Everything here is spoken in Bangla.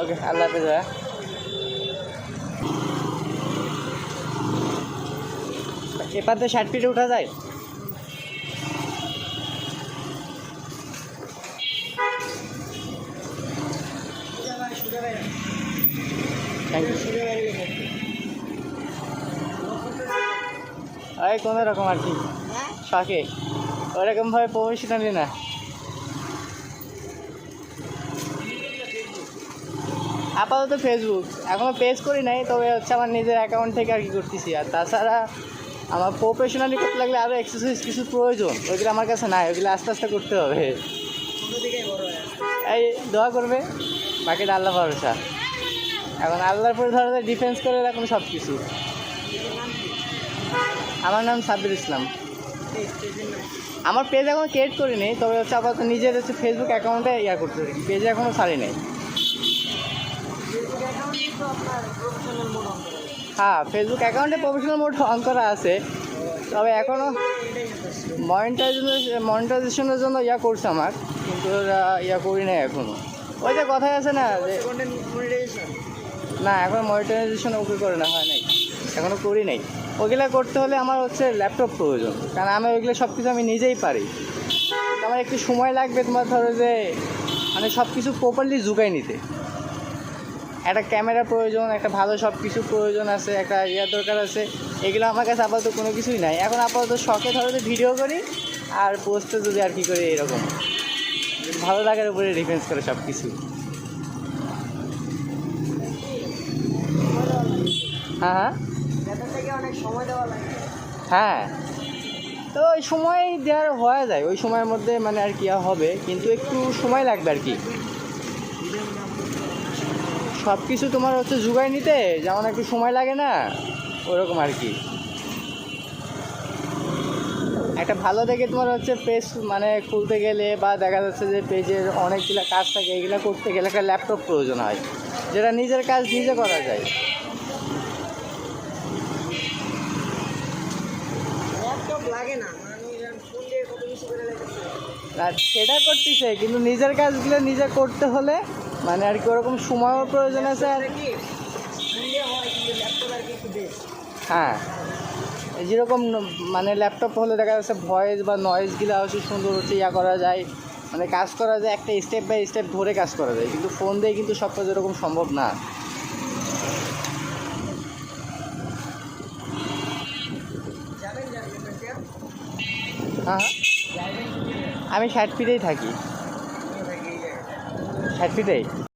ওকে, আল্লাহ হাফেজ ভাইয়া। এপাতে 60 ফিটে উঠা যায়? Thank you. এই কোনো রকম আর কি, শখে, ওরকমভাবে প্রফেশনালি না। আপাতত ফেসবুক, এখনও পেজ করি নাই, তবে হচ্ছে আমার নিজের অ্যাকাউন্ট থেকে আর কি করতেছি। আর তাছাড়া আমার প্রফেশনালি করতে লাগলে আরও এক্সারসাইজ কিছু প্রয়োজন, ওইগুলো আমার কাছে নাই, ওইগুলো আস্তে আস্তে করতে হবে। এই দোয়া করবে, বাকিটা আল্লাহ ভরসা। এখন আল্লাহর পরে ধরো ডিফেন্স করে রাখুন সব কিছু। আমার নাম সাব্বির ইসলাম। আমার পেজ এখনও ক্রিয়েট করিনি, তবে হচ্ছে আপাতত নিজের হচ্ছে ফেসবুক অ্যাকাউন্টে করতে পারি, পেজে এখনও ছাড়ি নাই। হ্যাঁ, ফেসবুক অ্যাকাউন্টে প্রফেশনাল মোড অন করা আছে, তবে এখনও মনিটাইজেশনের জন্য করছে আমার, কিন্তু করি নাই এখনও। ওই যে কথাই আছে না যে না, এখন মনিটাইজেশন ওকে করে না, হয় নাই, এখনও করি নাই। ওইগুলো করতে হলে আমার হচ্ছে ল্যাপটপ প্রয়োজন, কারণ আমি ওইগুলো সব কিছু আমি নিজেই পারি। আমার একটু সময় লাগবে, তোমার ধরো যে মানে সব কিছু প্রপারলি জুগাই নিতে। একটা ক্যামেরা প্রয়োজন, একটা ভালো সব কিছু প্রয়োজন আছে, একটা দরকার আছে। এগুলো আমার কাছে আপাতত কোনো কিছুই নাই। এখন আপাতত শখে ধরো যে ভিডিও করি আর পোস্টে যদি আর কি করি, এরকম ভালো লাগার উপরে ডিফেন্স করে সব কিছু। হ্যাঁ অনেক সময় দেওয়া লাগে। হ্যাঁ, তো ওই সময় দেওয়ার হয়ে যায়, ওই সময়ের মধ্যে মানে আর কি হবে, কিন্তু একটু সময় লাগবে আর কি। সব কিছু তোমার হচ্ছে জোগাড় নিতে যেমন একটু সময় লাগে না, ওরকম আর কি। একটা ভালো দেখে তোমার হচ্ছে পেজ মানে খুলতে গেলে বা দেখা যাচ্ছে যে পেজের অনেকগুলো কাজ থাকে, এগুলো করতে গেলে একটা ল্যাপটপ প্রয়োজন হয়, যেটা নিজের কাজ নিজে করা যায়। লাগে না, সেটা করতেছে, কিন্তু নিজের কাজগুলো নিজে করতে হলে মানে আর কি ওরকম সময়ও প্রয়োজন আছে। আর হ্যাঁ, যেরকম মানে ল্যাপটপ হলে দেখা যাচ্ছে ভয়েস বা নয়েজগুলো হচ্ছে সুন্দর হচ্ছে করা যায়, মানে কাজ করা যায়, একটা স্টেপ বাই স্টেপ ধরে কাজ করা যায়, কিন্তু ফোন দিয়ে কিন্তু সব কাজ এরকম সম্ভব না। হ্যাঁ, আমি 60 ফিটেই থাকি, 60 ফিটেই।